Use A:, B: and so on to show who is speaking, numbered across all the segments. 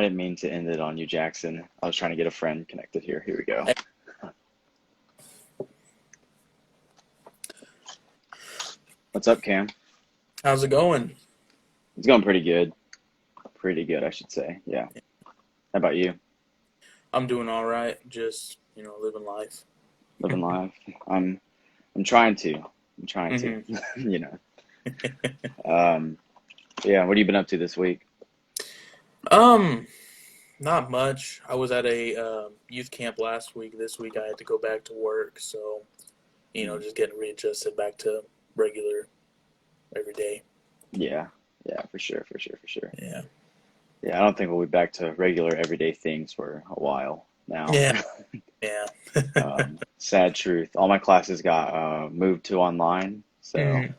A: I didn't mean to end it on you, Jackson. I was trying to get a friend connected here. Here we go. What's up, Cam?
B: How's it going?
A: It's going pretty good. Pretty good, I should say. Yeah. How about you?
B: I'm doing all right. Just, living life.
A: Living life? I'm trying to. I'm trying to.
B: hmm
A: You know. Um, yeah. What have you been up to this week?
B: Um, Not much. I was at a youth camp last week. This week I had to go back to work, so
A: Hmm.
B: just getting readjusted back to regular every day.
A: Yeah. Yeah. For sure. For sure. For sure.
B: Yeah.
A: Yeah. I don't think we'll be back to regular everyday things for a while now.
B: Yeah. Yeah.
A: Sad truth. All my classes got moved to online, so
B: hmm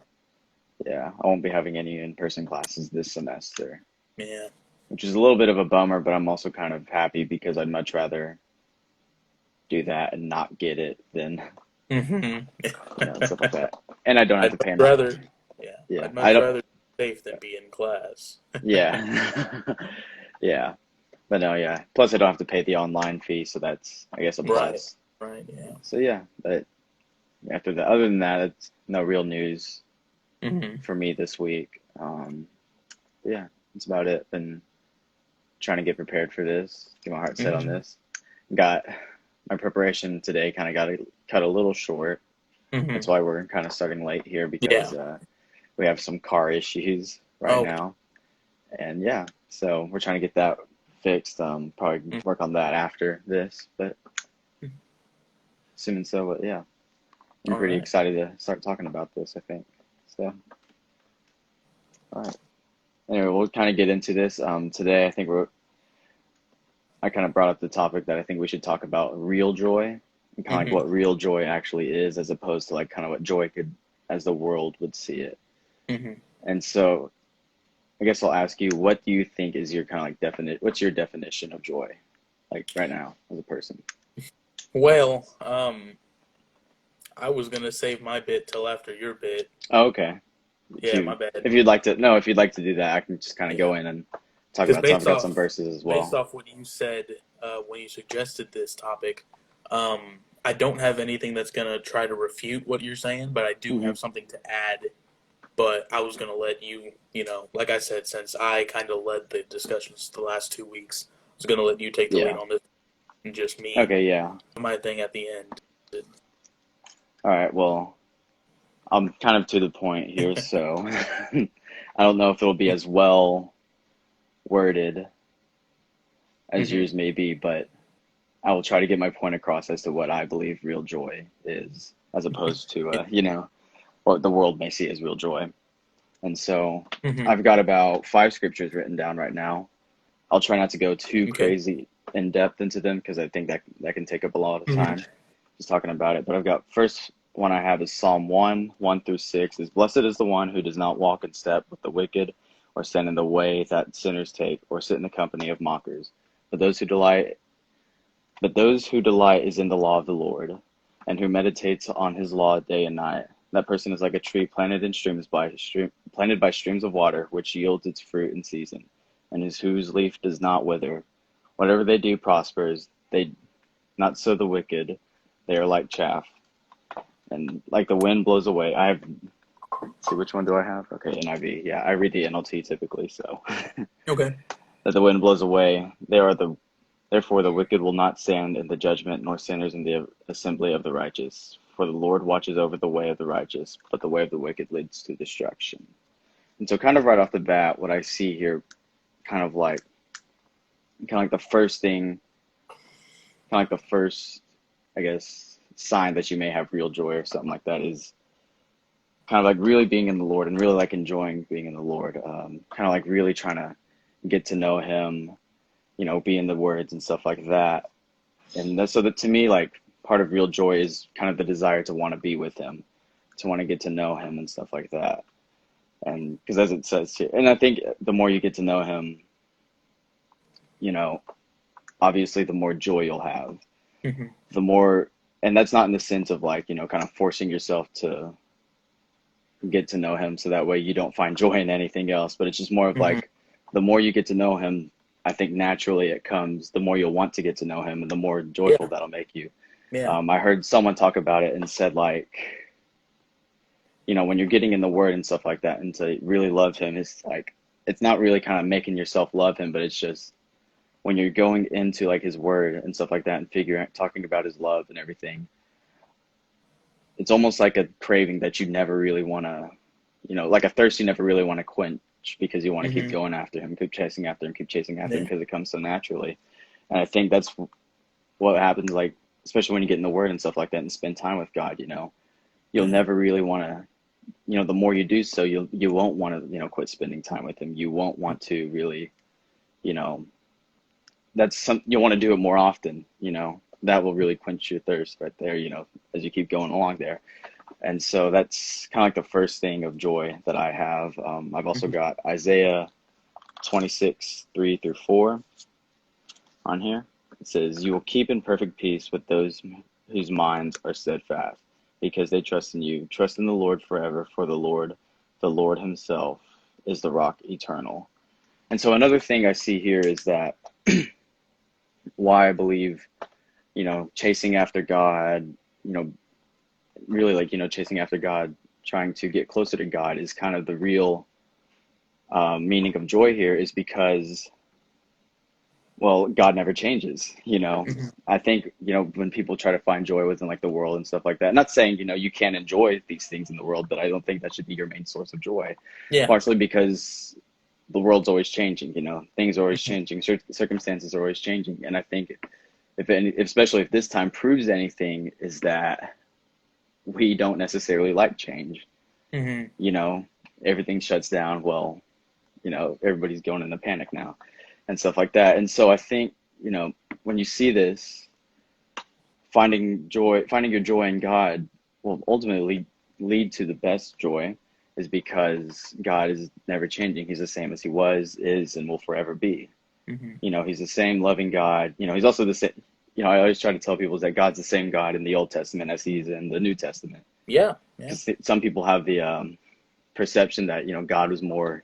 A: yeah, I won't be having any in-person classes this semester,
B: Yeah.
A: which is a little bit of a bummer, but I'm also kind of happy because I'd much rather do that and not get it than,
B: hmm
A: stuff like that. And I don't have
B: I'd
A: to
B: much
A: pay my,
B: rather, yeah,
A: yeah,
B: I'd
A: I
B: much
A: don't,
B: rather be safe than be in class.
A: yeah, yeah, but no, yeah. Plus, I don't have to pay the online fee, so that's, I guess, a
B: Right.
A: plus.
B: Right. Yeah.
A: So yeah, but after that, other than that, it's no real news
B: hmm
A: for me this week. Yeah, that's about it. Been trying to get prepared for this, get my heart set on
B: hmm
A: this. Got my preparation today kind of got cut a little short.
B: hmm
A: That's why we're kind of starting late here
B: Yeah.
A: because we have some car issues right
B: Okay.
A: now. And yeah, so we're trying to get that fixed. Probably work on that after this, but
B: Mhm.
A: assuming so. But yeah, I'm
B: All
A: pretty
B: right.
A: excited to start talking about this, I think. So, all right. Anyway, we'll kind of get into this. Today, I kind of brought up the topic that I think we should talk about real joy and kind of like
B: hmm
A: what real joy actually is, as opposed to like kind of what joy could, as the world would see it.
B: hmm
A: And so, I guess I'll ask you, what do you think is your kind of like what's your definition of joy, like right now as a person?
B: Well, I was gonna save my bit till after your bit.
A: Oh, okay. If
B: Yeah,
A: you
B: my bad.
A: if you'd like to, no, if you'd like to do that, I can just kind of
B: Yeah,
A: go in and talk
B: because
A: about some. I've got some verses as
B: based
A: well.
B: off what you said when you suggested this topic, I don't have anything that's gonna try to refute what you're saying, but I do
A: Hmm.
B: have something to add. But I was gonna let you, like I said, since I kind of led the discussions the last 2 weeks, I was gonna let you take the lead
A: Yeah.
B: on this, and just me
A: Okay. Yeah.
B: my thing at the end.
A: All right. Well, I'm kind of to the point here, so I don't know if it'll be as well worded as
B: hmm
A: yours may be, but I will try to get my point across as to what I believe real joy is, as opposed to, what the world may see as real joy. And so
B: hmm
A: I've got about 5 scriptures written down right now. I'll try not to go too
B: Okay.
A: crazy in depth into them because I think that can take up a lot of
B: hmm
A: time just talking about it. But I've got first one I have is Psalm 1, 1 through 6 is blessed is the one who does not walk in step with the wicked or stand in the way that sinners take or sit in the company of mockers. But those who delight is in the law of the Lord, and who meditates on his law day and night. That person is like a tree planted by streams of water, which yields its fruit in season, and whose leaf does not wither. Whatever they do prospers. They not so the wicked; they are like chaff, and like the wind blows away. See which one do I have? Okay, NIV. Yeah, I read the NLT typically, so
B: Okay.
A: that the wind blows away. Therefore the wicked will not stand in the judgment, nor sinners in the assembly of the righteous. For the Lord watches over the way of the righteous, but the way of the wicked leads to destruction. And so kind of right off the bat, what I see here, kind of like the first thing, kind of like the first, I guess, sign that you may have real joy or something like that is kind of like really being in the Lord and really like enjoying being in the Lord. Kind of like really trying to get to know him, be in the words and stuff like that. And so that to me, like part of real joy is kind of the desire to want to be with him, to want to get to know him and stuff like that. And because as it says here, and I think the more you get to know him, you know, obviously the more joy you'll have,
B: hmm
A: the more, and that's not in the sense of like, kind of forcing yourself to get to know him so that way you don't find joy in anything else, but it's just more of
B: hmm
A: like the more you get to know him, I think naturally it comes, the more you'll want to get to know him and the more joyful
B: Yeah,
A: that'll make you.
B: yeah,
A: I heard someone talk about it and said, like, when you're getting in the word and stuff like that, and to really love him, it's like, it's not really kind of making yourself love him, but it's just when you're going into like his word and stuff like that and talking about his love and everything, it's almost like a craving that you never really want to, like a thirst you never really want to quench because you want to keep
B: hmm
A: going after him, keep chasing after him, keep chasing after him
B: yeah,
A: because it comes so naturally. And I think that's what happens, like, especially when you get in the word and stuff like that and spend time with God, you'll
B: hmm
A: never really want to, the more you do so, you won't want to, quit spending time with him. You won't want to really, you know, you'll want to do it more often, that will really quench your thirst right there, as you keep going along there. And so that's kind of like the first thing of joy that I have. I've also
B: hmm
A: got Isaiah 26:3-4 on here. It says, "You will keep in perfect peace with those whose minds are steadfast, because they trust in you. Trust in the Lord forever, for the Lord himself, is the rock eternal." And so another thing I see here is that why I believe, chasing after God, really like, chasing after God, trying to get closer to God is kind of the real meaning of joy here is because, well, God never changes,
B: hmm
A: I think, when people try to find joy within like the world and stuff like that, not saying, you can't enjoy these things in the world, but I don't think that should be your main source of joy,
B: yeah,
A: partially because the world's always changing, things are always
B: hmm
A: changing, circumstances are always changing. And I think especially if this time proves anything, is that we don't necessarily like change,
B: hmm
A: you know, everything shuts down. Well, everybody's going into panic now and stuff like that. And so I think, when you see this, finding your joy in God will ultimately lead to the best joy, is because God is never changing. He's the same as he was, is, and will forever be.
B: hmm
A: He's the same loving God. He's also the same. I always try to tell people that God's the same God in the Old Testament as he is in the New Testament.
B: yeah, yeah,
A: Because some people have the perception that God was more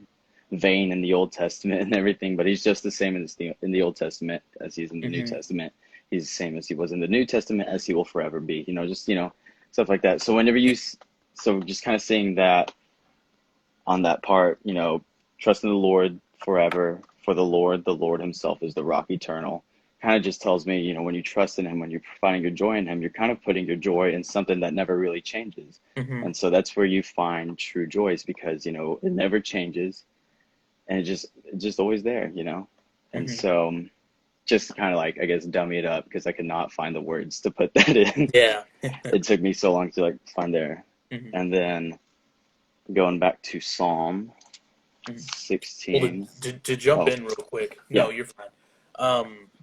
A: vain in the Old Testament and everything, but he's just the same in the Old Testament as he's in the New
B: hmm
A: Testament. He's the same as he was in the New Testament as he will forever be. Just stuff like that. So whenever so just kind of saying that on that part, trust in the Lord forever, for the Lord himself is the rock eternal. Kind of just tells me, when you trust in him, when you're finding your joy in him, you're kind of putting your joy in something that never really changes.
B: hmm
A: And so that's where you find true joy, is because, it never changes, and it's just always there, And
B: hmm
A: so just kind of like, I guess, dummy it up because I could not find the words to put that in.
B: yeah.
A: It took me so long to like find there.
B: hmm
A: And then going back to Psalm
B: hmm Well,
A: 16.
B: to jump
A: Oh,
B: in real quick,
A: yeah,
B: no, you're fine.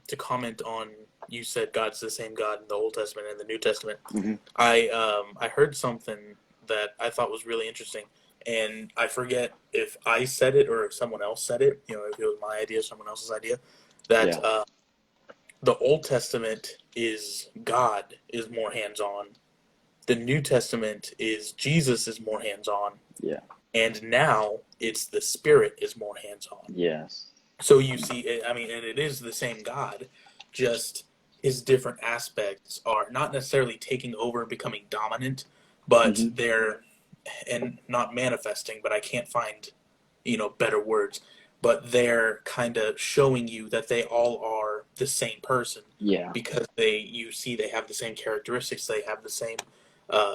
B: To comment on, you said God's the same God in the Old Testament and the New Testament.
A: hmm
B: I heard something that I thought was really interesting, and I forget if I said it or if someone else said it. If it was my idea, someone else's idea. That
A: yeah,
B: the Old Testament is God is more hands on. The New Testament is Jesus is more hands on,
A: yeah,
B: and now it's the Spirit is more hands on.
A: yes,
B: So you see, I mean, and it is the same God, just his different aspects are not necessarily taking over and becoming dominant, but
A: hmm
B: they're, and not manifesting, but I can't find, better words, but they're kind of showing you that they all are the same person
A: yeah,
B: because you see they have the same characteristics, they have the same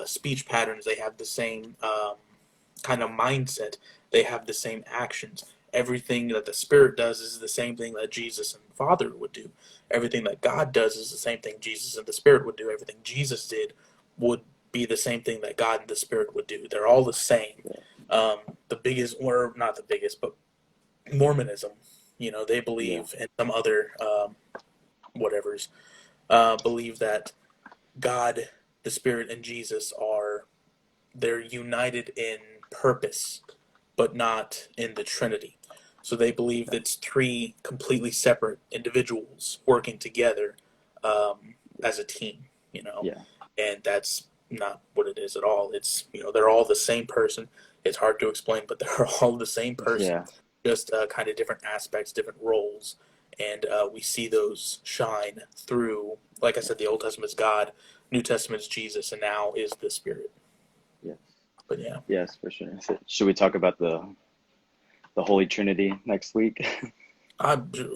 B: speech patterns, they have the same kind of mindset. They have the same actions. Everything that the Spirit does is the same thing that Jesus and the Father would do. Everything that God does is the same thing Jesus and the Spirit would do. Everything Jesus did would be the same thing that God and the Spirit would do. They're all the same. The biggest, or not the biggest, but Mormonism, they
A: yeah,
B: believe, and some other whatevers, believe that God, the Spirit, and Jesus they're united in purpose, but not in the Trinity. So they believe that it's three completely separate individuals working together as a team,
A: yeah,
B: and that's not what it is at all. It's, they're all the same person. It's hard to explain, but they're all the same person,
A: yeah,
B: just kind of different aspects, different roles. and we see those shine through. Like I said, the Old Testament is God, New Testament is Jesus, and now is the Spirit.
A: Yes.
B: But yeah,
A: Yes, for sure. So, should we talk about the Holy Trinity next week?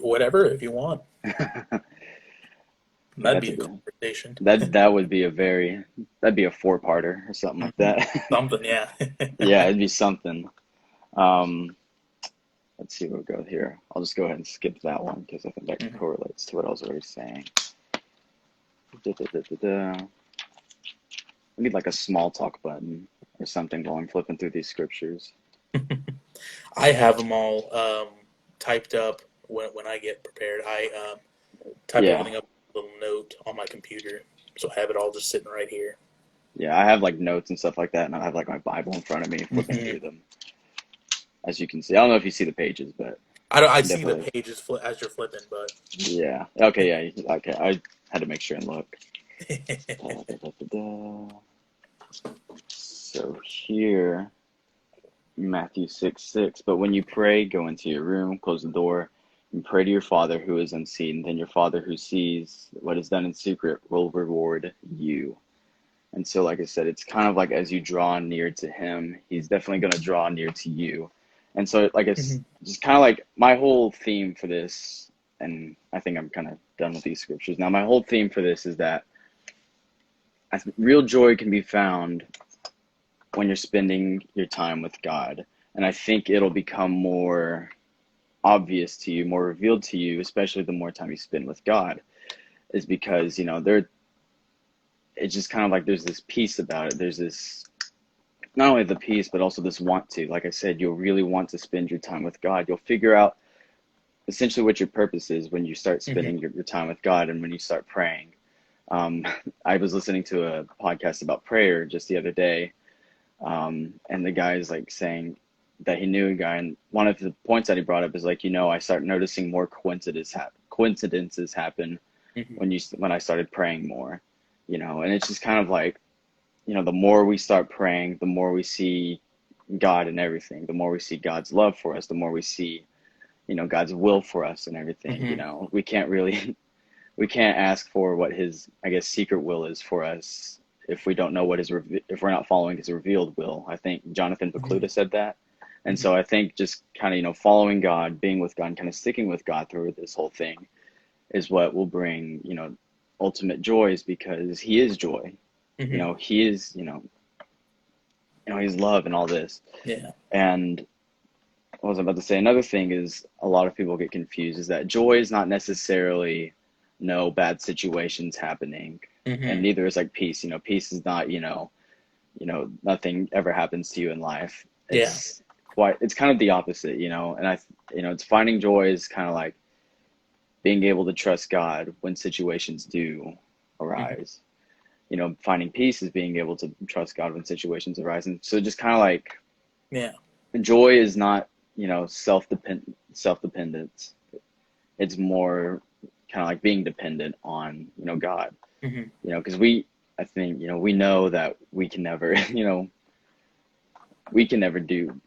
B: whatever if you want. That'd
A: That's
B: be
A: a
B: a
A: good.
B: conversation.
A: That would be that'd be a four-parter or something like that.
B: Something, yeah.
A: Yeah, it'd be something. Um, let's see where we go here. I'll just go ahead and skip that one because I think that
B: Mhm.
A: correlates to what I was already saying. Da-da-da-da-da. We need like a small talk button or something while I'm flipping through these scriptures.
B: I have them all typed up when I get prepared. I type
A: Yeah,
B: everything up in a little note on my computer, so I have it all just sitting right here.
A: yeah, I have like notes and stuff like that, and I have like my Bible in front of me, flipping
B: Hmm.
A: through them. As you can see, I don't know if you see the pages, but
B: I don't. I see the
A: definitely,
B: pages as you're flipping, but
A: yeah. Okay, yeah, okay. I had to make sure and look. Da-da-da-da-da. So here, Matthew 6:6. But when you pray, go into your room, close the door, and pray to your Father who is unseen. Then your Father who sees what is done in secret will reward you. And so, like I said, it's kind of like as you draw near to Him, He's definitely going to draw near to you. And so, like, it's
B: Mhm.
A: just kind of like my whole theme for this, and I think I'm kind of done with these scriptures now. My whole theme for this is that real joy can be found when you're spending your time with God. And I think it'll become more obvious to you, more revealed to you, especially the more time you spend with God, is because, it's just kind of like there's this peace about it. There's this, not only the peace, but also this want to. Like I said, you'll really want to spend your time with God. You'll figure out essentially what your purpose is when you start
B: Mhm.
A: spending your time with God and when you start praying. Um, I was listening to a podcast about prayer just the other day, and the guy is like saying that he knew a guy, and one of the points that he brought up is like, I start noticing more coincidences happen
B: Mhm.
A: when I started praying more, and it's just kind of like, the more we start praying, the more we see God in everything, the more we see God's love for us, the more we see, God's will for us and everything.
B: Mhm.
A: We can't really we can't ask for what his, I guess, secret will is for us if we don't know what if we're not following his revealed will. I think Jonathan
B: Mhm.
A: Pokluda said that. And
B: Mhm.
A: so I think just kind of, following God, being with God, and kind of sticking with God through this whole thing is what will bring, ultimate joys, because he is joy.
B: Mhm.
A: He is, he's love and all this.
B: Yeah.
A: And what was I about to say? Another thing is a lot of people get confused is that joy is not necessarily no bad situations happening, and
B: Mhm.
A: neither is like peace. Peace is not, nothing ever happens to you in life.
B: Yeah.
A: It's kind of the opposite, and it's finding joy is kind of like being able to trust God when situations do
B: Mhm.
A: arise. Finding peace is being able to trust God when situations arise. And so just kind of like
B: Yeah.
A: joy is not, self-dependence. It's more kind of like being dependent on, God,
B: Mhm.
A: because I think, we know that we can never, we can never do,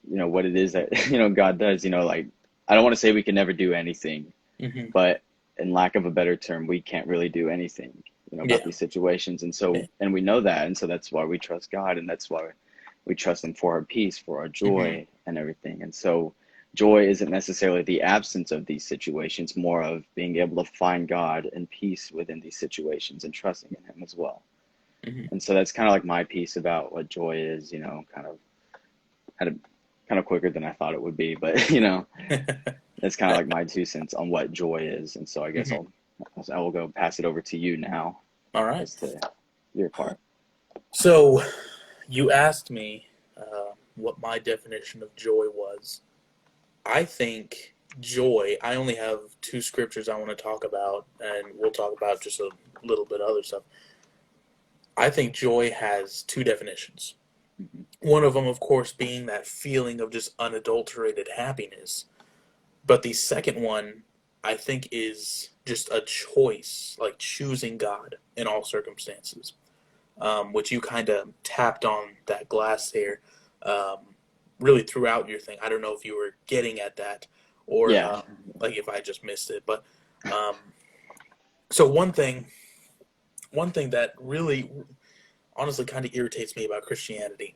A: what it is that, God does, like, I don't want to say we can never do anything,
B: Mhm.
A: but in lack of a better term, we can't really do anything, about
B: Yeah.
A: these situations. And
B: Yeah.
A: so, and we know that. And so that's why we trust God. And that's why we trust him for our peace, for our
B: Mhm.
A: joy and everything. And so joy isn't necessarily the absence of these situations, more of being able to find God and peace within these situations and trusting in him as well.
B: Mhm.
A: And so that's kind of like my piece about what joy is, kind of had a kind of quicker than I thought it would be, but that's kind of like my 2 cents on what joy is. And so I guess
B: Mhm.
A: I will go pass it over to you now
B: All right.
A: as to your part.
B: So you asked me what my definition of joy was. I think joy. I only have two scriptures I want to talk about, and we'll talk about just a little bit of other stuff. I think joy has two definitions.
A: Mm-hmm.
B: One of them, of course, being that feeling of just unadulterated happiness. But the second one, I think, is just a choice, like choosing God in all circumstances, which you kind of tapped on that glass there, um, really throughout your thing. I don't know if you were getting at that or
A: Yeah.
B: like if I just missed it. But um, so one thing that really honestly kind of irritates me about Christianity,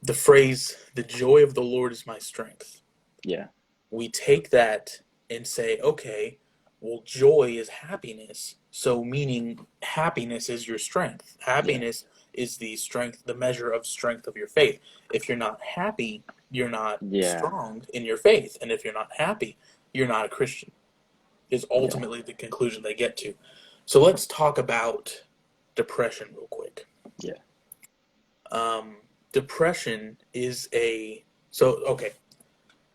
B: the phrase "the joy of the Lord is my strength."
A: Yeah.
B: We take that and say, okay, well, joy is happiness. So, meaning happiness is your strength.
A: Yeah.
B: Happiness is the strength, the measure of strength of your faith. If you're not happy, you're not
A: Yeah.
B: strong in your faith. And if you're not happy, you're not a Christian, is
A: Yeah.
B: ultimately the conclusion they get to. So, let's talk about depression real quick.
A: Yeah.
B: Um, Depression is a. So, okay.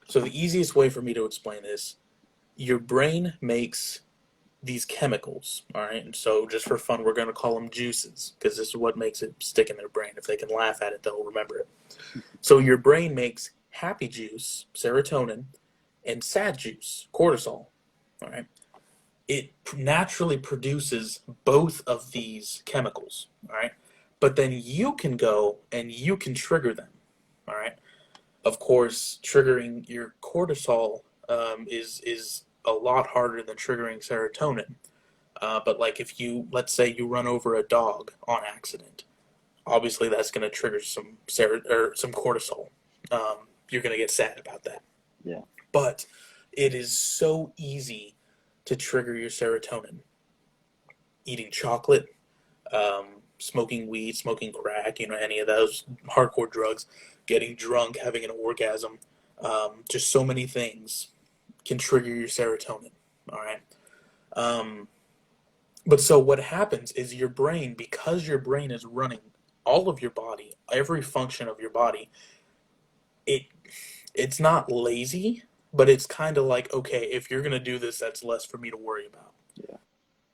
B: So, the easiest way for me to explain this, your brain makes these chemicals, all right? And so just for fun, we're going to call them juices because this is what makes it stick in their brain. If they can laugh at it, they'll remember it. So your brain makes happy juice, serotonin, and sad juice, cortisol, all right? It naturally produces both of these chemicals, all right? But then you can go and you can trigger them, all right? Of course, triggering your cortisol is a lot harder than triggering serotonin. But like if you, let's say you run over a dog on accident, obviously that's going to trigger some cortisol. You're going to get sad about that.
A: Yeah.
B: But it is so easy to trigger your serotonin. Eating chocolate, smoking weed, smoking crack, any of those hardcore drugs, getting drunk, having an orgasm, just so many things can trigger your serotonin. All right. Um, but so what happens is your brain, because your brain is running all of your body, every function of your body, it it's not lazy, but it's kind of like, okay, if you're gonna do this, that's less for me to worry about.
A: Yeah.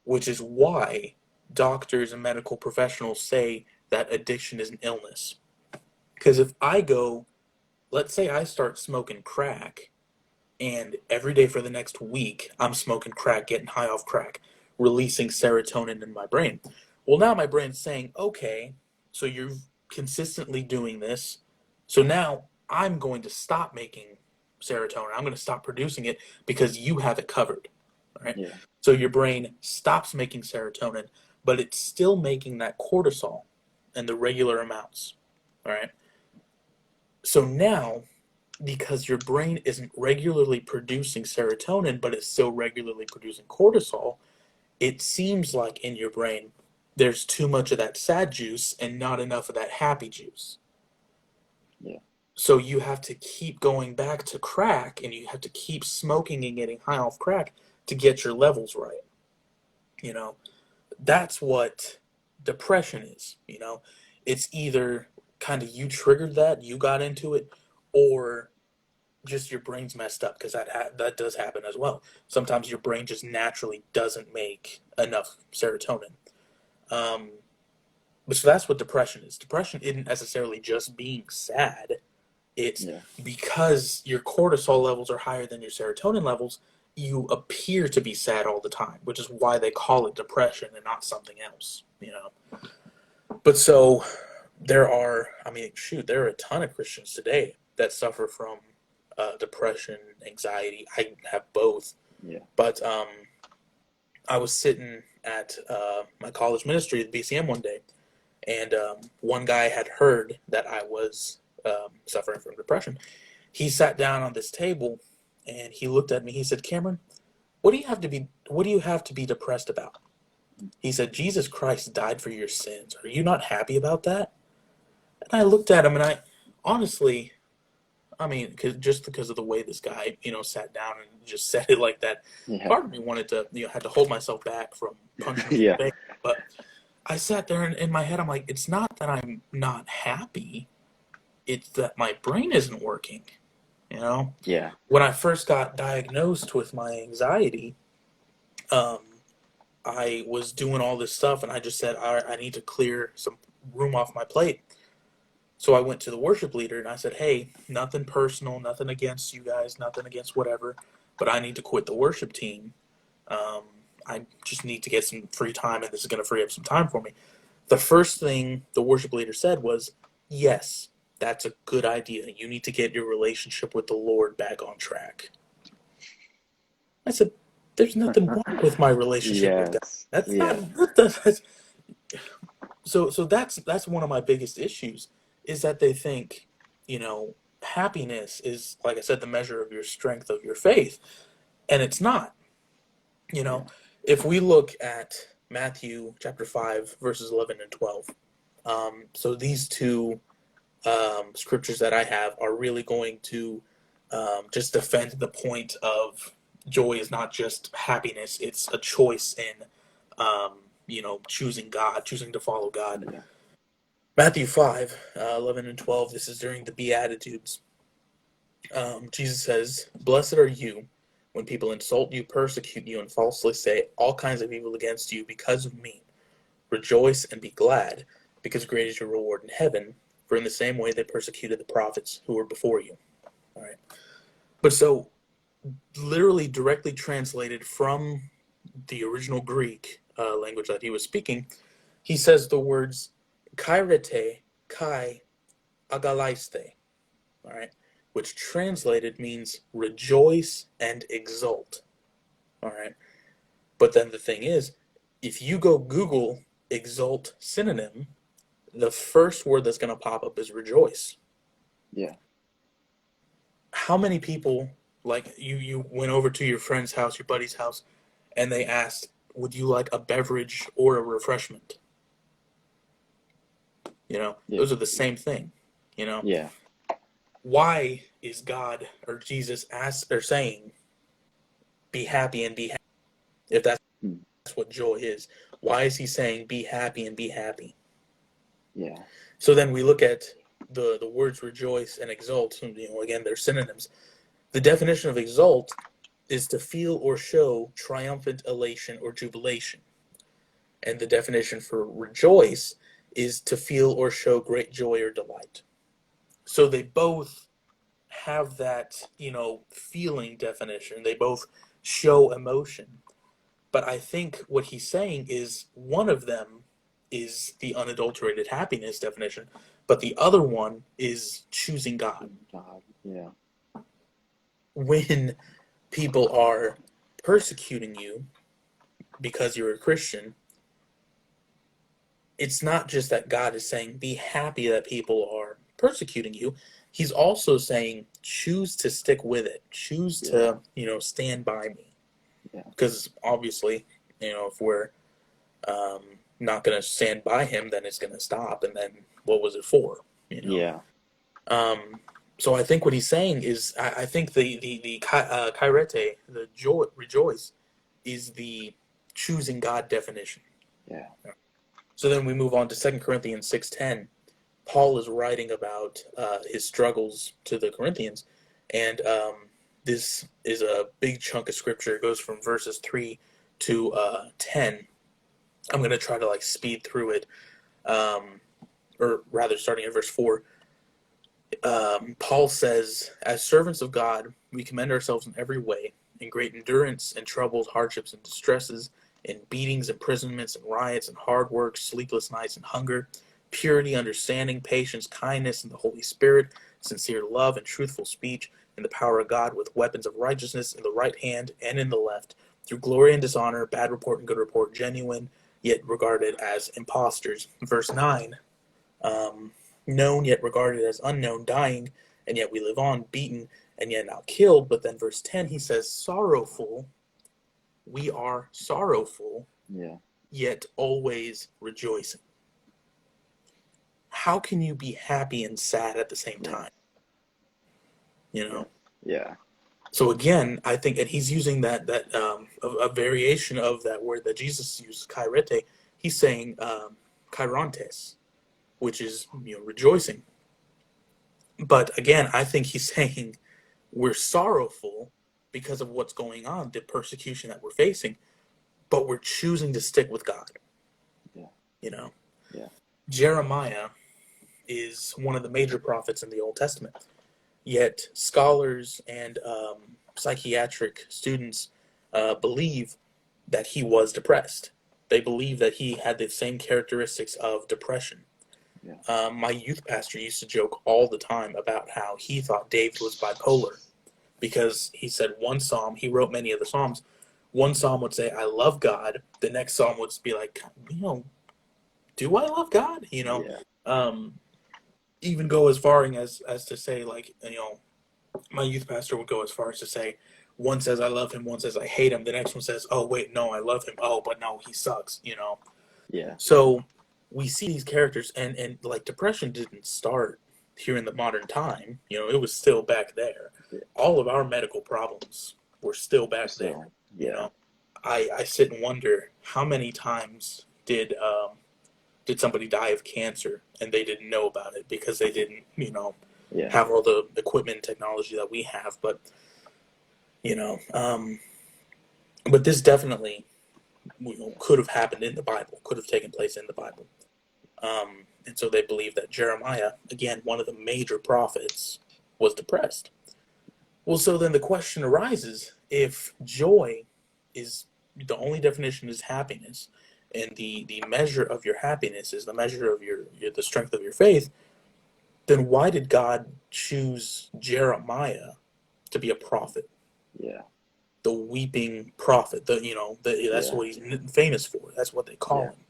B: Which is why doctors and medical professionals say that addiction is an illness. Because if I go, let's say I start smoking crack, and every day for the next week, I'm smoking crack, getting high off crack, releasing serotonin in my brain. Well, now my brain's saying, okay, so you're consistently doing this. So now I'm going to stop making serotonin. I'm going to stop producing it because you have it covered. All right.
A: Yeah.
B: So your brain stops making serotonin, but it's still making that cortisol in the regular amounts. All right. So now, because your brain isn't regularly producing serotonin, but it's still regularly producing cortisol, it seems like in your brain there's too much of that sad juice and not enough of that happy juice.
A: Yeah.
B: So you have to keep going back to crack and you have to keep smoking and getting high off crack to get your levels right. You know, that's what depression is. It's either kind of you triggered that, you got into it, or just your brain's messed up because that does happen as well. Sometimes your brain just naturally doesn't make enough serotonin. Um, but so that's what depression is. Depression isn't necessarily just being sad. It's
A: Yeah.
B: because your cortisol levels are higher than your serotonin levels, you appear to be sad all the time, which is why they call it depression and not something else. But so I mean, shoot, there are a ton of Christians today that suffer from depression, anxiety. I have both.
A: Yeah.
B: But I was sitting at my college ministry at BCM one day, and one guy had heard that I was suffering from depression. He sat down on this table, and he looked at me. He said, "Cameron, what do you have to be depressed about?" He said, "Jesus Christ died for your sins. Are you not happy about that?" And I looked at him, and honestly, I mean, just because of the way this guy, sat down and just said it like that,
A: Yeah.
B: part of me wanted to, had to hold myself back from punching him in
A: Yeah.
B: the face. But I sat there and in my head, I'm like, it's not that I'm not happy. It's that my brain isn't working. You know,
A: Yeah.
B: when I first got diagnosed with my anxiety, um, I was doing all this stuff, and I just said, I need to clear some room off my plate. So I went to the worship leader and I said, "Hey, nothing personal, nothing against you guys, nothing against whatever, but I need to quit the worship team. Um, I just need to get some free time, and this is going to free up some time for me." The first thing the worship leader said was, "Yes, that's a good idea. You need to get your relationship with the Lord back on track." I said, there's nothing wrong with my relationship with God.
A: Yes.
B: That's not
A: Yeah.
B: that's, so that's one of my biggest issues is that they think, happiness is, like I said, the measure of your strength of your faith, and it's not. You know,
A: Yeah.
B: if we look at Matthew chapter 5 verses 11 and 12, so these two scriptures that I have are really going to just defend the point of joy is not just happiness; it's a choice in, choosing God, choosing to follow God.
A: Yeah.
B: Matthew 5, 11 and 12. This is during the Beatitudes. Jesus says, "Blessed are you when people insult you, persecute you, and falsely say all kinds of evil against you because of me. Rejoice and be glad, because great is your reward in heaven. For in the same way they persecuted the prophets who were before you." All right. But so, literally directly translated from the original Greek language that he was speaking, he says the words kairete, kai, agalaiste. All right. Which translated means rejoice and exult. All right. But then the thing is, if you go Google exult synonym, the first word that's going to pop up is rejoice.
A: Yeah.
B: How many people, like you went over to your friend's house, your buddy's house, and they asked, would you like a beverage or a refreshment?
A: Yeah.
B: Those are the same thing. You know,
A: Yeah.
B: why is God or Jesus saying, be happy and be happy? If that's
A: Hmm.
B: what joy is, why is he saying, be happy and be happy?
A: Yeah.
B: So then we look at the words rejoice and exult. Again, they're synonyms. The definition of exult is to feel or show triumphant elation or jubilation. And the definition for rejoice is to feel or show great joy or delight. So they both have that, feeling definition. They both show emotion. But I think what he's saying is one of them is the unadulterated happiness definition, but the other one is choosing God.
A: God. Yeah.
B: When people are persecuting you because you're a Christian, it's not just that God is saying, be happy that people are persecuting you. He's also saying, choose to stick with it. Choose
A: Yeah.
B: to, stand by me.
A: Yeah.
B: Because obviously, if we're um, not going to stand by him, then it's going to stop. And then what was it for?
A: Yeah.
B: Um, so I think what he's saying is, I think the kairete, the joy, rejoice, is the choosing God definition.
A: Yeah.
B: So then we move on to 2 Corinthians 6:10. Paul is writing about his struggles to the Corinthians, and this is a big chunk of scripture. It goes from verses 3 to 10. I'm going to try to speed through it, or rather starting at verse 4. Paul says, as servants of God, we commend ourselves in every way, in great endurance, in troubles, hardships, and distresses, in beatings, imprisonments, and riots, and hard work, sleepless nights, and hunger, purity, understanding, patience, kindness, and the Holy Spirit, sincere love, and truthful speech, in the power of God, with weapons of righteousness in the right hand and in the left, through glory and dishonor, bad report and good report, genuine, yet regarded as impostors. Verse 9, known yet regarded as unknown, dying, and yet we live on, beaten, and yet not killed. But then verse 10, he says, sorrowful, we are sorrowful,
A: Yeah.
B: yet always rejoicing. How can you be happy and sad at the same
A: Yeah.
B: time? You
A: Yeah.
B: know?
A: Yeah.
B: So again, I think, and he's using that a variation of that word that Jesus used, kairete. He's saying kairantes, which is rejoicing. But again, I think he's saying we're sorrowful because of what's going on, the persecution that we're facing, but we're choosing to stick with God.
A: Yeah.
B: You know,
A: Yeah.
B: Jeremiah is one of the major prophets in the Old Testament. Yet scholars and psychiatric students believe that he was depressed. They believe that he had the same characteristics of depression.
A: Yeah.
B: My youth pastor used to joke all the time about how he thought David was bipolar. because he said one psalm, he wrote many of the psalms. One psalm would say, I love God. The next psalm would be like, do I love God?
A: Yeah.
B: Um, even go as far as to say, like, my youth pastor would go as far as to say, one says I love him, one says I hate him, the next one says, oh wait, no, I love him, oh but no, he sucks.
A: Yeah.
B: So we see these characters, and like depression didn't start here in the modern time. It was still back there.
A: Yeah.
B: All of our medical problems were still back there.
A: So
B: You
A: yeah.
B: know, I sit and wonder how many times did somebody die of cancer and they didn't know about it because they didn't
A: Yeah.
B: have all the equipment and technology that we have. But you know, um, but this definitely could have happened in the Bible, could have taken place in the Bible. And so they believe that Jeremiah, again, one of the major prophets, was depressed. Well, so then the question arises, if joy is the only definition is happiness, and the measure of your happiness is the measure of the strength of your faith, then why did God choose Jeremiah to be a prophet?
A: Yeah.
B: The weeping prophet, that's
A: Yeah.
B: what he's famous for. That's what they call
A: Yeah.
B: him.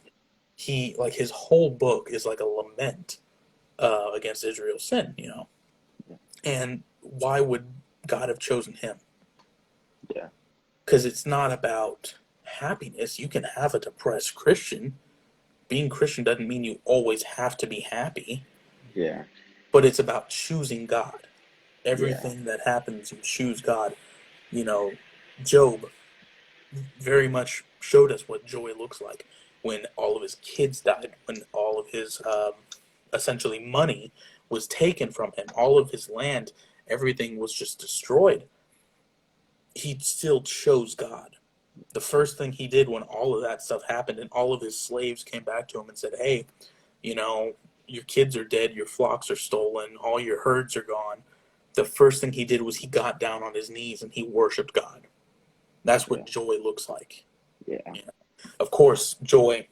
B: He, like, his whole book is like a lament against Israel's sin. And why would God have chosen him?
A: Yeah.
B: Because it's not about happiness. You can have a depressed Christian. Being Christian doesn't mean you always have to be happy,
A: Yeah.
B: but it's about choosing God.
A: Yeah.
B: Everything that happens, you choose God. Job very much showed us what joy looks like when all of his kids died, when all of his essentially money was taken from him, all of his land, everything was just destroyed. He still chose God. The first thing he did when all of that stuff happened and all of his slaves came back to him and said, hey, you know, your kids are dead, your flocks are stolen, all your herds are gone. The first thing he did was he got down on his knees and he worshiped God. That's what
A: Yeah.
B: joy looks like.
A: Yeah.
B: Of course, joy,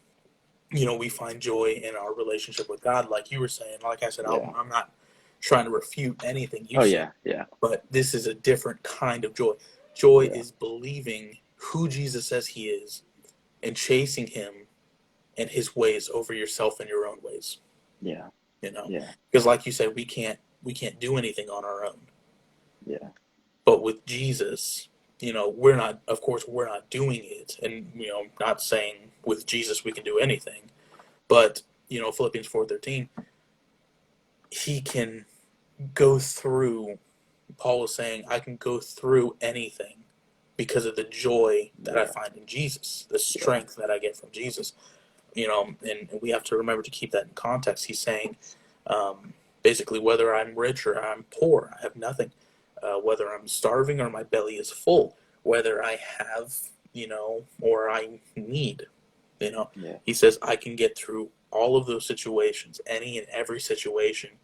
B: we find joy in our relationship with God, like you were saying. Like I said,
A: Yeah.
B: I'm not trying to refute anything you
A: Oh
B: said,
A: yeah. Yeah.
B: but this is a different kind of joy. Joy
A: Yeah.
B: is believing who Jesus says he is and chasing him and his ways over yourself and your own ways.
A: Yeah. Yeah.
B: Because like you said, we can't do anything on our own.
A: Yeah.
B: But with Jesus, we're not doing it, and not saying with Jesus we can do anything, but Philippians 4:13, he can go through. Paul is saying, I can go through anything because of the joy that I
A: Yeah.
B: find in Jesus, the
A: Yeah.
B: strength that I get from Jesus. And we have to remember to keep that in context. He's saying, basically, whether I'm rich or I'm poor, I have nothing. Whether I'm starving or my belly is full, whether I have, or I need,
A: Yeah.
B: he says, I can get through all of those situations, any and every situation,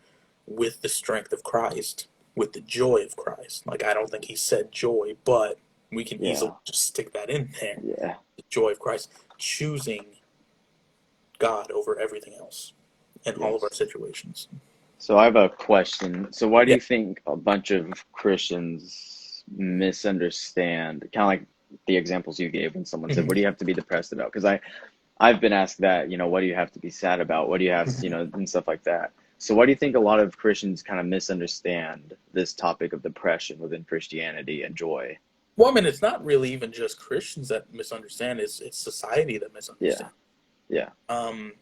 B: with the strength of Christ, with the joy of Christ. Like, I don't think he said joy, but we can easily
A: Yeah.
B: just stick that in there.
A: Yeah.
B: The joy of Christ, choosing God over everything else in all of our
A: Yes.
B: situations.
A: So I have a question. So why do
B: Yeah.
A: you think a bunch of Christians misunderstand, kind of like the examples you gave when someone said,
B: Mhm.
A: "What do you have to be depressed about?" Because I've been asked that, what do you have to be sad about? What do you have, and stuff like that. So why do you think a lot of Christians kind of misunderstand this topic of depression within Christianity and joy?
B: Well, I mean, it's not really even just Christians that misunderstand; it's society that
A: Yeah.
B: misunderstands.
A: Yeah.
B: Um,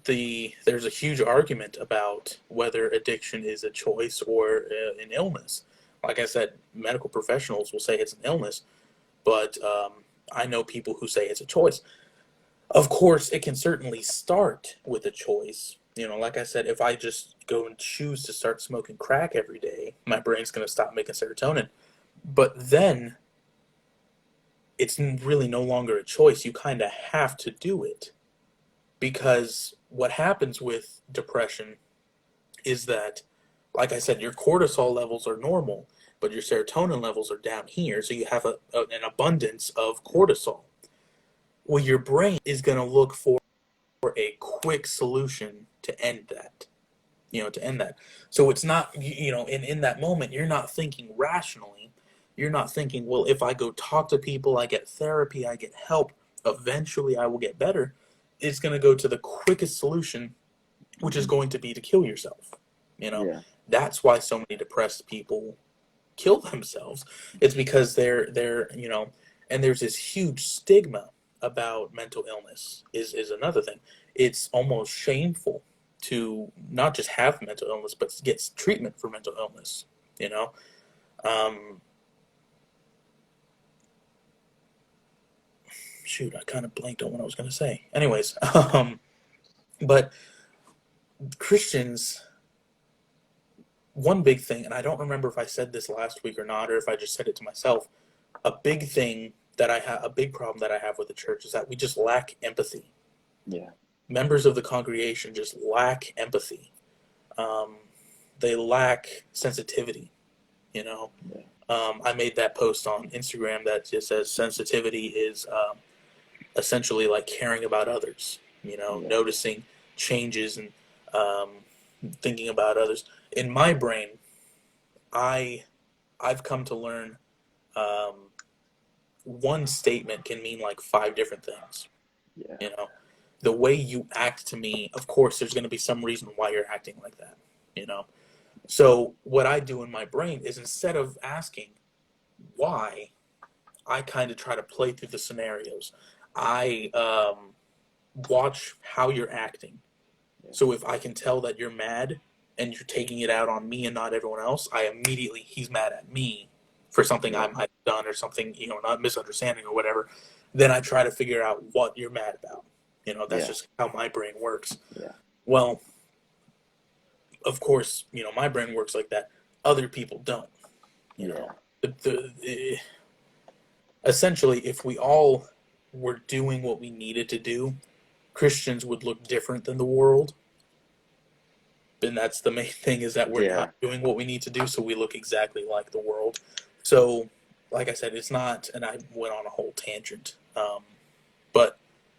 B: there's a huge argument about whether addiction is a choice or an illness. Like I said, medical professionals will say it's an illness, but I know people who say it's a choice. Of course, it can certainly start with a choice. Like I said, if I just go and choose to start smoking crack every day, my brain's going to stop making serotonin. But then it's really no longer a choice. You kind of have to do it, because what happens with depression is that, like I said, your cortisol levels are normal, but your serotonin levels are down here. So you have an abundance of cortisol. Well, your brain is going to look for a quick solution to end that. to end that. So it's not, in that moment, you're not thinking rationally. You're not thinking, well, if I go talk to people, I get therapy, I get help, eventually I will get better. It's going to go to the quickest solution, which is
A: Mhm.
B: going to be to kill yourself. You know,
A: Yeah.
B: that's why so many depressed people kill themselves. It's because they're and there's this huge stigma about mental illness is another thing. It's almost shameful to not just have mental illness, but get treatment for mental illness. You know, um, shoot, I kind of blanked on what I was going to say. Anyways, but Christians, one big thing, and I don't remember if I said this last week or not, or if I just said it to myself. A big thing that I have, a big problem that I have with the church is that we just lack empathy.
A: Yeah.
B: Members of the congregation just lack empathy. Um, they lack sensitivity. You know,
A: Yeah.
B: I made that post on Instagram that just says sensitivity is essentially like caring about others.
A: Yeah.
B: Noticing changes and um, thinking about others. In my brain, I I've come to learn um, one statement can mean like five different things.
A: Yeah.
B: You know, the way you act to me, of course, there's going to be some reason why you're acting like that. You know, so what I do in my brain is instead of asking why, I kind of try to play through the scenarios. I watch how you're acting.
A: Yeah.
B: So if I can tell that you're mad and you're taking it out on me and not everyone else, I immediately he's mad at me for something I
A: Yeah.
B: might have done or something, not misunderstanding or whatever. Then I try to figure out what you're mad about. That's
A: Yeah.
B: just how my brain works.
A: Yeah.
B: Well, of course, my brain works like that. Other people don't. You know,
A: Yeah.
B: essentially, if we all were doing what we needed to do, Christians would look different than the world. And that's the main thing is that we're
A: Yeah.
B: not doing what we need to do, so we look exactly like the world. So, like I said, it's not, and I went on a whole tangent, but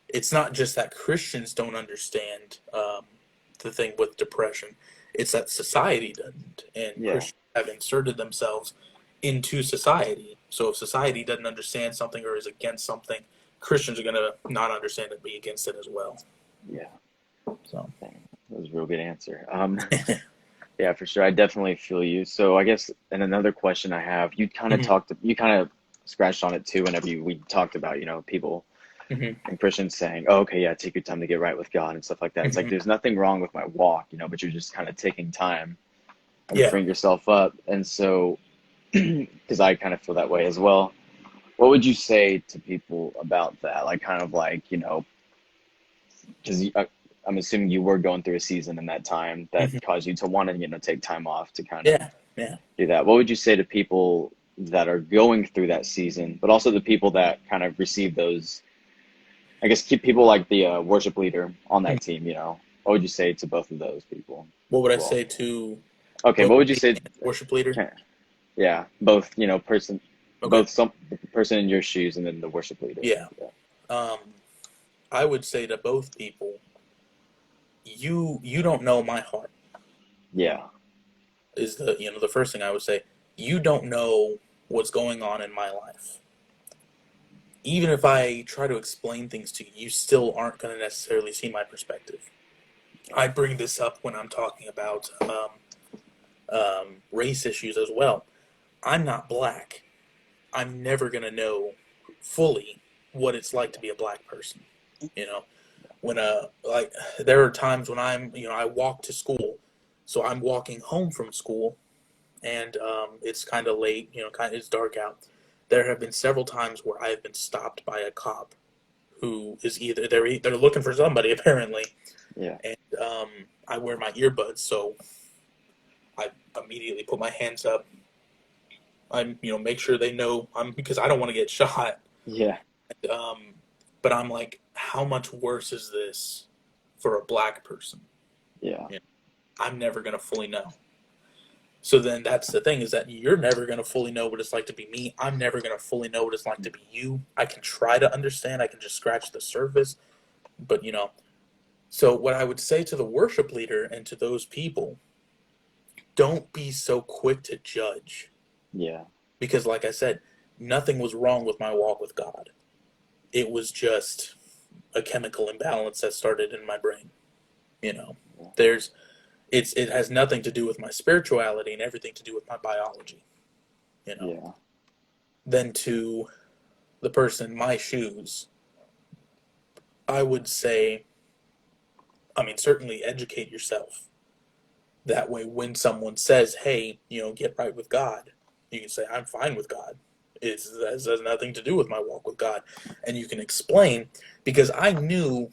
B: it's not just that Christians don't understand the thing with depression. It's that society doesn't, and
A: Yeah.
B: Christians have inserted themselves into society. So if society doesn't understand something or is against something, Christians are going to not understand it and be against it as well.
A: Yeah.
B: So,
A: Dang, that was a real good answer. Yeah, for sure. I definitely feel you. So I guess, and another question I have,
B: hmm
A: you kind of scratched on it too whenever we talked about, people
B: hmm
A: and Christians saying, oh, okay, yeah, take your time to get right with God and stuff like that. It's like,
B: hmm
A: there's nothing wrong with my walk, but you're just kind of taking time and
B: yeah.
A: bring yourself up. And so, because I kind of feel that way as well. What would you say to people about that? Like, kind of like, because I'm assuming you were going through a season in that time that
B: hmm
A: caused you to want to, take time off to kind of
B: Yeah. Yeah.
A: do that. What would you say to people that are going through that season, but also the people that kind of receive those, I guess, keep people like the worship leader on that team, what would you say to both of those people
B: What would
A: as
B: I
A: well?
B: say to
A: Okay,
B: both
A: what would you
B: the
A: say?
B: worship leader?
A: Yeah, both,
B: Okay.
A: both some the person in your shoes and then the worship leader.
B: Yeah.
A: Yeah.
B: Um, I would say to both people, you don't know my heart.
A: Yeah.
B: Is the first thing I would say. You don't know what's going on in my life. Even if I try to explain things to you, you still aren't going to necessarily see my perspective. I bring this up when I'm talking about race issues as well. I'm not black. I'm never going to know fully what it's like to be a black person. You know, when like there are times when I walk to school, so I'm walking home from school, and it's kind of late, it's dark out. There have been several times where I have been stopped by a cop who is either they're looking for somebody apparently,
A: Yeah.
B: and I wear my earbuds, so I immediately put my hands up. I make sure they know I'm because I don't want to get shot.
A: Yeah.
B: Um, but I'm like, how much worse is this for a black person?
A: Yeah.
B: You know, I'm never gonna fully know. So then that's the thing is that you're never gonna fully know what it's like to be me. I'm never gonna fully know what it's like to be you. I can try to understand. I can just scratch the surface, but So what I would say to the worship leader and to those people, don't be so quick to judge.
A: Yeah.
B: Because like I said, nothing was wrong with my walk with God. It was just a chemical imbalance that started in my brain. You know,
A: Yeah.
B: there's it has nothing to do with my spirituality and everything to do with my biology. You know,
A: Yeah.
B: then to the person in my shoes, I would say, I mean, certainly educate yourself. That way, when someone says, "Hey, get right with God," you can say, "I'm fine with God. This has nothing to do with my walk with God," and you can explain because I knew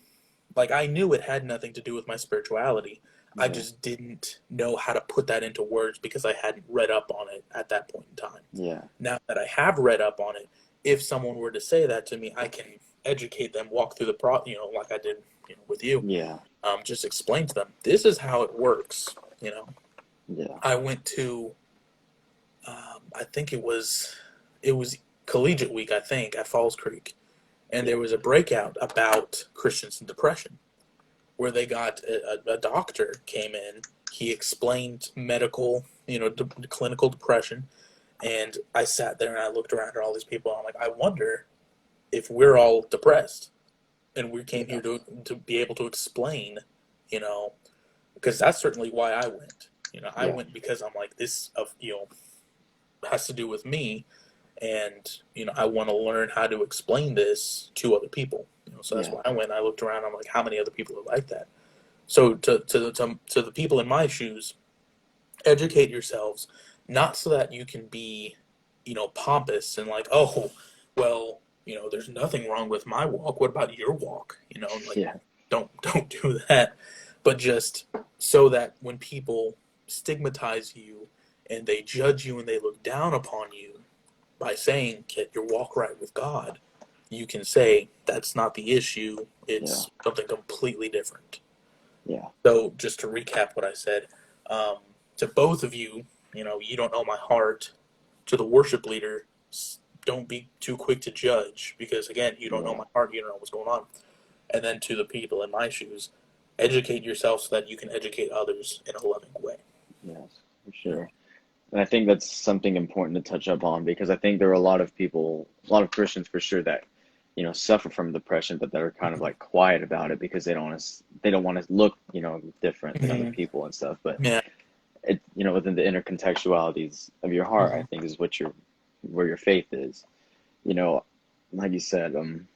B: it had nothing to do with my spirituality. I
A: Yeah.
B: just didn't know how to put that into words because I hadn't read up on it at that point in time.
A: Yeah.
B: Now that I have read up on it, if someone were to say that to me, I can educate them, walk through like I did, with you.
A: Yeah.
B: Just explain to them this is how it works.
A: Yeah.
B: I went to, I think it was collegiate week, I think, at Falls Creek, and
A: Yeah.
B: there was a breakout about Christians and depression where they got a doctor came in. He explained medical, clinical depression, and I sat there and I looked around at all these people. And I'm like, I wonder if we're all depressed, and we came
A: Yeah.
B: here to be able to explain, you know, because that's certainly why I went. I
A: Yeah.
B: went because I'm like this of has to do with me, and I want to learn how to explain this to other people. So that's
A: Yeah.
B: why I went. I looked around. I'm like, how many other people are like that? So to the people in my shoes, educate yourselves, not so that you can be, pompous and like, oh, well, there's nothing wrong with my walk. What about your walk? Like,
A: Yeah.
B: don't do that, but just so that when people stigmatize you and they judge you and they look down upon you by saying get your walk right with God, you can say that's not the issue.
A: Yeah.
B: It's something completely different.
A: Yeah.
B: So, just to recap what I said, um, to both of you, you don't know my heart. To the worship leader, don't be too quick to judge because, again, you don't know
A: Yeah.
B: my heart. You don't know what's going on. And then to the people in my shoes, educate yourself so that you can educate others in a loving way.
A: Yes, for
B: You know?
A: sure. And I think that's something important to touch up on because I think there are a lot of people, a lot of Christians for sure that, suffer from depression, but that are kind of like quiet about it because they don't want to look, different than other
B: Mm-hmm.
A: people and stuff. But
B: Yeah.
A: it, within the inner contextualities of your heart, I
B: Mm-hmm.
A: think is where your faith is. You know, like you said, I'm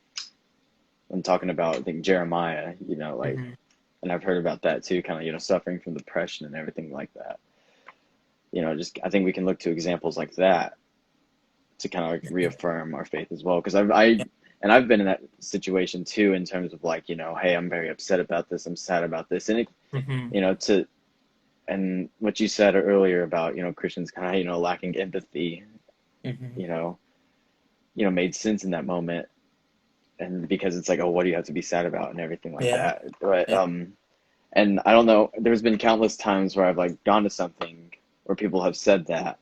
A: talking about, I think Jeremiah, like,
B: Mm-hmm.
A: and I've heard about that too, kind of, suffering from depression and everything like that. Just I think we can look to examples like that to kind of like reaffirm our faith as well. Because I've been in that situation too in terms of like, hey, I'm very upset about this, I'm sad about this, and it,
B: Mm-hmm.
A: to and what you said earlier about Christians kind of lacking empathy,
B: Mm-hmm.
A: you know, made sense in that moment, and because it's like, oh, what do you have to be sad about and everything like
B: Yeah.
A: that, but
B: Yeah.
A: and I don't know, there's been countless times where I've like gone to something where people have said that,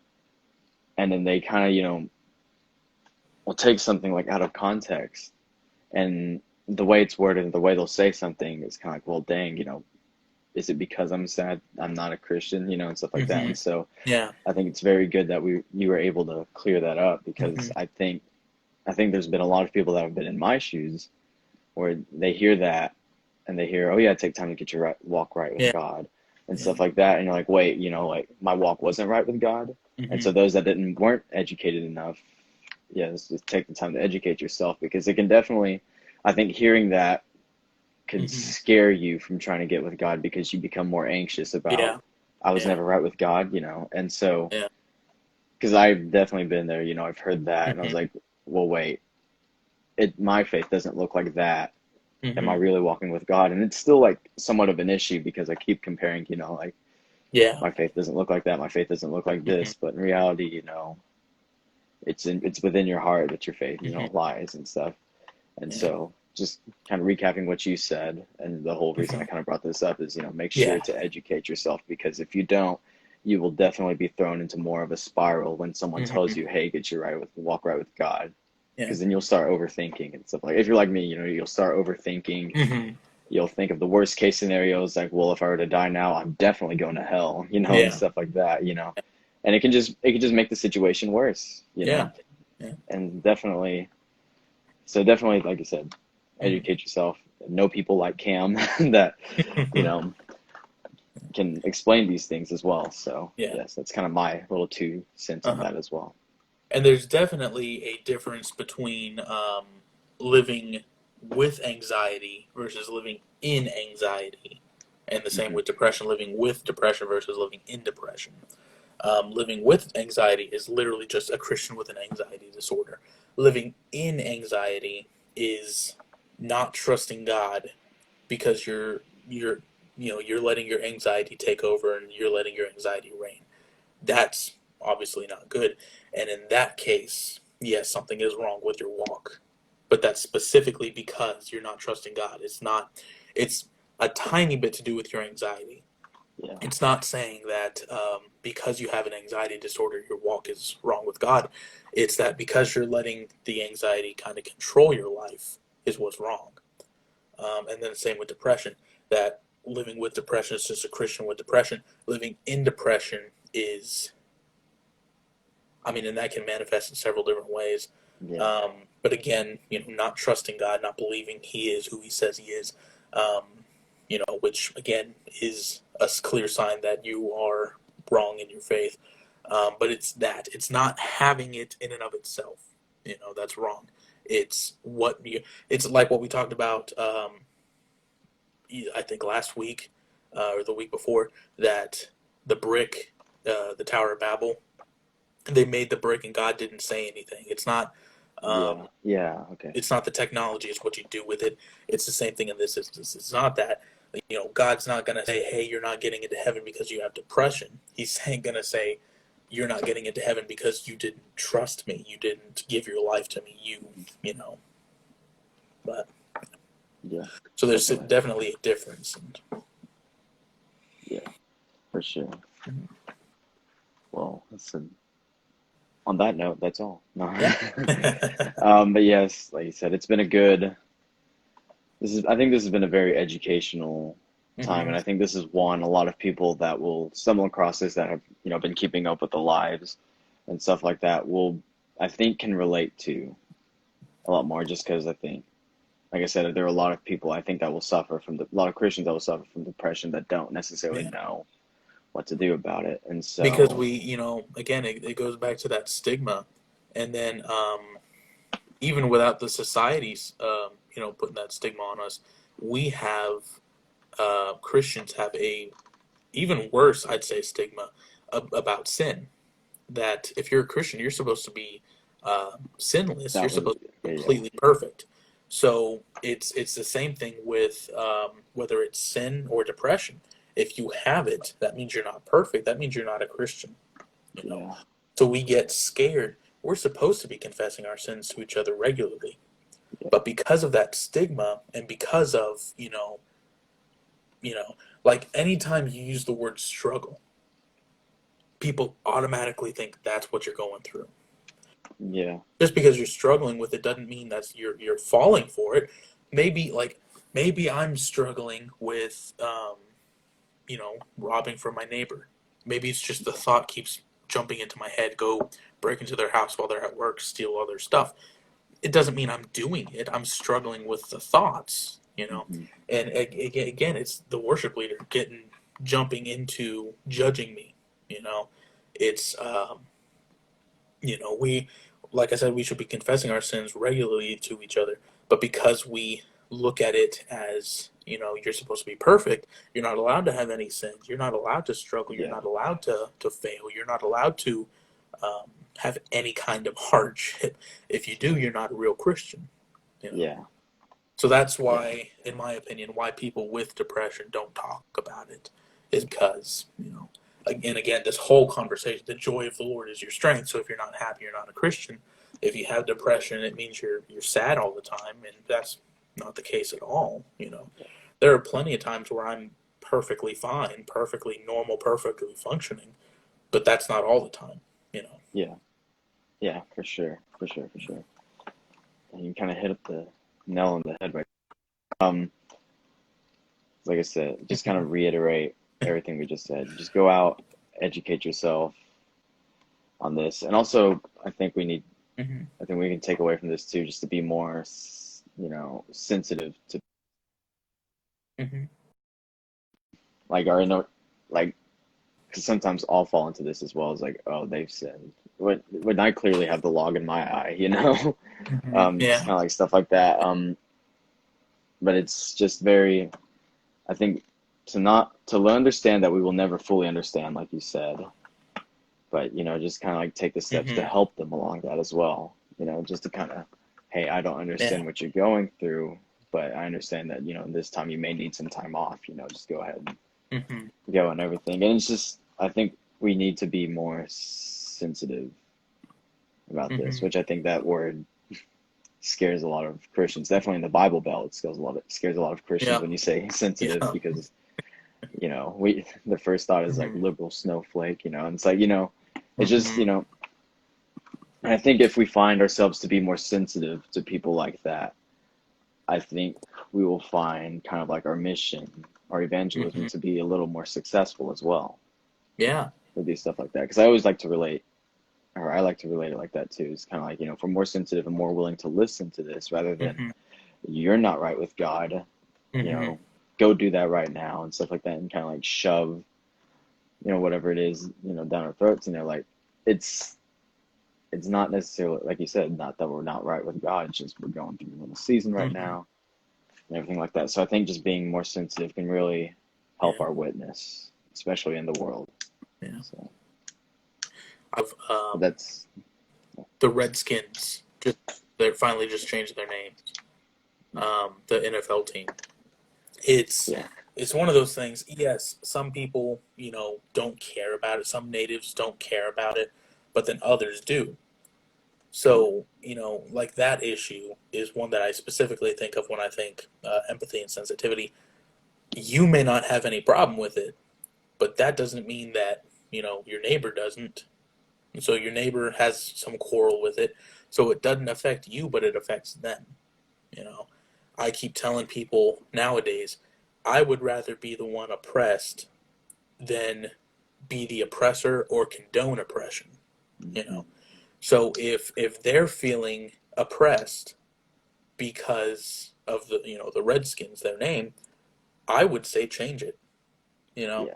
A: and then they kind of will take something like out of context, and the way it's worded and the way they'll say something is kind of like, well, dang, is it because I'm sad I'm not a Christian, and stuff like that.
B: Mm-hmm.
A: And so
B: Yeah.
A: I think it's very good that you were able to clear that up
B: Mm-hmm.
A: because I think there's been a lot of people that have been in my shoes where they hear that and they hear, oh yeah, take time to get your walk right with
B: Yeah.
A: God and
B: Yeah.
A: stuff like that, and you're like, wait, like my walk wasn't right with God. And
B: Mm-hmm.
A: so those that didn't weren't educated enough, yeah, just take the time to educate yourself because it can definitely, I think hearing that could
B: Mm-hmm.
A: scare you from trying to get with God because you become more anxious about,
B: Yeah.
A: I was
B: Yeah.
A: never right with God, and so
B: Yeah.
A: because I've definitely been there, I've heard that and I was
B: Mm-hmm.
A: like, well, wait, my faith doesn't look like that. Am I
B: Mm-hmm.
A: really walking with God? And it's still like somewhat of an issue because I keep comparing, like
B: Yeah.
A: my faith doesn't look like that, my faith doesn't look like
B: Mm-hmm.
A: this, but in reality, it's within your heart that your faith,
B: Mm-hmm.
A: lies and stuff. And
B: Yeah.
A: so just kind of recapping what you said, and the whole reason
B: Mm-hmm.
A: I kind of brought this up is, make sure
B: Yeah.
A: to educate yourself because if you don't, you will definitely be thrown into more of a spiral when someone
B: Mm-hmm.
A: tells you, hey, walk right with God.
B: Yeah.
A: Because then you'll start overthinking and stuff like if you're like me, you'll start overthinking,
B: Mm-hmm.
A: you'll think of the worst case scenarios, like, well, if I were to die now, I'm definitely going to hell, and
B: Yeah.
A: stuff like that, and it can just make the situation worse,
B: Yeah. Yeah.
A: and definitely, like you said,
B: Mhm.
A: educate yourself, know people like Cam that, you know, can explain these things as well. So
B: Yeah.
A: yes, that's kind of my little 2 cents on
B: Uh-huh.
A: that as well.
B: And there's definitely a difference between living with anxiety versus living in anxiety. And the same
A: Hmm.
B: with depression, living with depression versus living in depression. Living with anxiety is literally just a Christian with an anxiety disorder. Living in anxiety is not trusting God because you're letting your anxiety take over and you're letting your anxiety reign. That's obviously not good. And in that case, yes, something is wrong with your walk. But that's specifically because you're not trusting God. It's a tiny bit to do with your anxiety.
A: Yeah,
B: It's not saying that because you have an anxiety disorder, your walk is wrong with God. It's that because you're letting the anxiety kind of control your life is what's wrong. And then the same with depression, that living with depression is just a Christian with depression. Living in depression is, I mean, and that can manifest in several different ways.
A: yeah,
B: But again, not trusting God, not believing He is who He says He is, um, which again is a clear sign that you are wrong in your faith. But it's not having it in and of itself. That's wrong. It's like what we talked about. I think last week or the week before, that the brick, the Tower of Babel, they made the brick and God didn't say anything.
A: yeah,
B: Um,
A: yeah. Okay.
B: it's not the technology; it's what you do with it. It's the same thing in this instance. It's not that God's not going to say, "Hey, you're not getting into heaven because you have depression." He's going to say, "You're not getting into heaven because you didn't trust me. You didn't give your life to me. You know." But
A: Yeah,
B: so there's
A: definitely.
B: definitely a difference.
A: Yeah, for sure. Well, listen. On that note, that's all. No.
B: Yeah.
A: But yes, like you said, it's been a good. I think this has been a very educational time,
B: Hmm.
A: and I think this is one a lot of people that will stumble across this that have been keeping up with the lives and stuff like that will, I think, can relate to a lot more, just because I think, like I said, there are a lot of people I think that will suffer from a lot of Christians that will suffer from depression that don't necessarily
B: Yeah.
A: know what to do about it, and
B: Because
A: so
B: again, it goes back to that stigma, and then even without the societies, putting that stigma on us, we have Christians have a even worse, I'd say, stigma about sin. That if you're a Christian, you're supposed to be sinless. You're
A: that was
B: supposed to be
A: yeah,
B: completely perfect. So it's the same thing with whether it's sin or depression. If you have it, that means you're not perfect. That means you're not a Christian. You know.
A: yeah,
B: So we get scared. We're supposed to be confessing our sins to each other regularly,
A: yeah,
B: but because of that stigma and because of like anytime you use the word struggle, people automatically think that's what you're going through.
A: yeah,
B: Just because you're struggling with it doesn't mean that you're falling for it. Maybe I'm struggling with robbing from my neighbor. Maybe it's just the thought keeps jumping into my head. Go break into their house while they're at work, steal all their stuff. It doesn't mean I'm doing it. I'm struggling with the thoughts.
A: hmm,
B: And again, it's the worship leader jumping into judging me. You know, it's we, like I said, we should be confessing our sins regularly to each other. But because we look at it as, you're supposed to be perfect, you're not allowed to have any sins. You're not allowed to struggle. You're
A: yeah,
B: not allowed to fail. You're not allowed to have any kind of hardship. If you do, you're not a real Christian. You know.
A: yeah,
B: So that's
A: yeah,
B: why, in my opinion, why people with depression don't talk about it is because, again, this whole conversation, the joy of the Lord is your strength. So if you're not happy, you're not a Christian. If you have depression, it means you're sad all the time, and that's not the case at all. There are plenty of times where I'm perfectly fine, perfectly normal, perfectly functioning, but that's not all the time. You know.
A: yeah, yeah, for sure, for sure, for
B: Yeah.
A: sure. And you kind of hit up the nail on the head right. Um, like I said, just kind
B: Mhm.
A: of reiterate everything we just said. Just go out, educate yourself on this, and also
B: Mhm.
A: I think we can take away from this too, just to be more, sensitive to
B: Mhm.
A: like our inner, like, because sometimes I'll fall into this as well as like, oh, they've sinned. When I clearly have the log in my eye,
B: Mhm.
A: just
B: Yeah.
A: kind of like stuff like that. But it's just very, I think, to understand that we will never fully understand, like you said, but just kind of like take the steps to
B: Mhm.
A: help them along that as well. Just to kind of, hey, I don't
B: Yeah.
A: understand what you're going through, but I understand that this time you may need some time off. Just go ahead and
B: Mhm.
A: go and everything. And it's just, I think we need to be more sensitive about this,
B: Mhm.
A: which I think that word scares a lot of Christians. Definitely in the Bible Belt, it scares a lot of Christians
B: Yeah.
A: when you say sensitive,
B: Yeah.
A: because we the first thought is like
B: Mhm.
A: liberal snowflake, and it's like it's just
B: Mhm.
A: I think if we find ourselves to be more sensitive to people like that, I think we will find kind of like our mission, our evangelism
B: Mhm.
A: to be a little more successful as well
B: Yeah.
A: with these stuff like that. Because I always like to relate, or I like to relate it like that too. It's kind of like, if we're more sensitive and more willing to listen to this rather than
B: Mhm.
A: you're not right with God, you
B: Mhm.
A: know, go do that right now and stuff like that, and kind of like shove, whatever it is, down our throats, like it's it's not necessarily, like you said, not that we're not right with God, it's just we're going through a little season right
B: Mhm.
A: now and everything like that. So I think just being more sensitive can really help
B: Yeah.
A: our witness, especially in the world.
B: Yeah.
A: So,
B: I've
A: but that's
B: the Redskins just they finally just changed their name. The NFL team. It's
A: yeah,
B: it's one of those things. Yes, some people, don't care about it. Some natives don't care about it, but then others do.
A: yeah,
B: So, like that issue is one that I specifically think of when I think empathy and sensitivity. You may not have any problem with it, but that doesn't mean that, your neighbor doesn't. And so your neighbor has some quarrel with it. So it doesn't affect you, but it affects them. You know, I keep telling people nowadays, I would rather be the one oppressed than be the oppressor or condone oppression. You
A: hmm,
B: know, so if they're feeling oppressed because of the Redskins, their name, I would say change it. You know,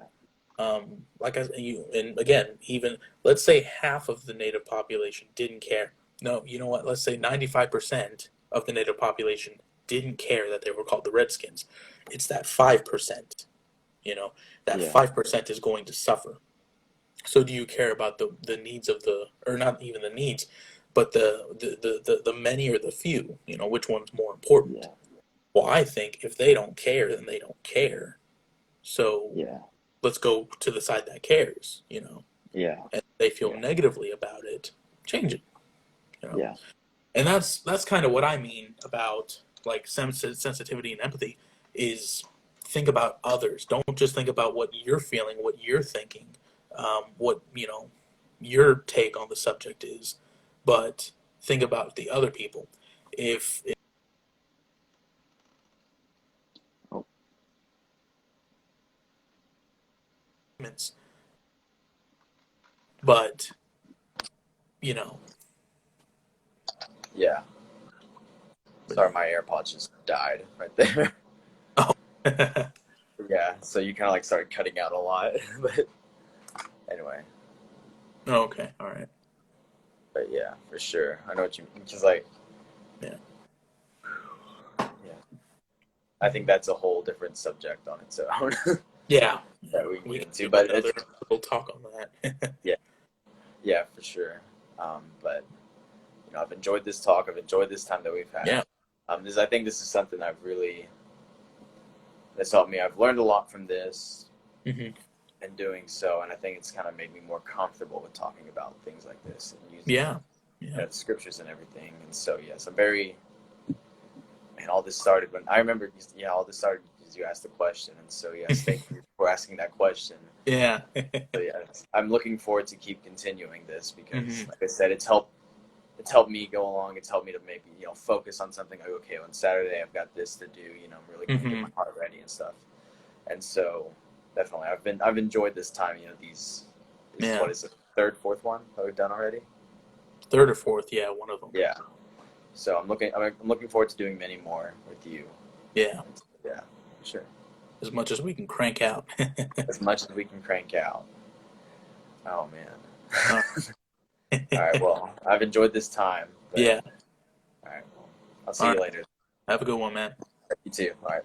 A: yeah,
B: like and again, even let's say half of the native population didn't care. No, you know what? Let's say 95% of the native population didn't care that they were called the Redskins. It's that 5%. That
A: yeah,
B: 5% is going to suffer. So do you care about the needs of or not even the needs, but the many or the few? Which one's more important?
A: yeah,
B: Well, I think if they don't care, then they don't care. So
A: yeah,
B: let's go to the side that cares.
A: yeah,
B: And they feel
A: yeah,
B: negatively about it, change it. You know,
A: yeah,
B: and that's kind of what I mean about like sensitivity and empathy is think about others. Don't just think about what you're feeling, what you're thinking, what your take on the subject is, but think about the other people. If
A: oh,
B: but you know,
A: yeah.
B: but
A: Sorry, my AirPods just died right there.
B: oh,
A: Yeah, so you kind of like started cutting out a lot, but anyway,
B: okay, all right,
A: but yeah, for sure. I know what you mean. Because like,
B: yeah,
A: yeah, I think that's a whole different subject on its own
B: yeah, yeah.
A: that we can
B: We
A: get
B: can
A: into.
B: do
A: But
B: another
A: it's
B: little talk on that.
A: yeah, yeah, for sure. But I've enjoyed this talk. I've enjoyed this time that we've had.
B: Yeah.
A: I think this is something that's helped me. I've learned a lot from this
B: Hmm.
A: and doing so, and I think it's kind of made me more comfortable with talking about things like this and using
B: Yeah. Yeah.
A: the scriptures and everything. And so yes, I'm very. And all this started when I remember. Yeah, all this started because you asked the question, and so yes, thank you for asking that question.
B: Yeah.
A: So yes, I'm looking forward to keep continuing this because,
B: Hmm.
A: like I said, it's helped me go along. It's helped me to maybe focus on something. Like, okay, on Saturday I've got this to do. I'm really gonna get
B: Hmm.
A: my heart ready and stuff.
C: And so definitely, I've enjoyed this time. This is
B: Yeah,
C: what is it, third, fourth one that we've done already.
B: third or fourth. Yeah, one of them.
C: Yeah. So I'm looking forward to doing many more with you.
B: Yeah,
C: Yeah, sure.
B: as much as we can crank out.
C: As much as we can crank out. Oh man.
B: Uh,
C: All right. Well, I've enjoyed this time, but
B: yeah.
C: all right. Well, I'll
B: All
C: see
B: right.
C: you later.
B: Have a good one, man.
C: You too. All right.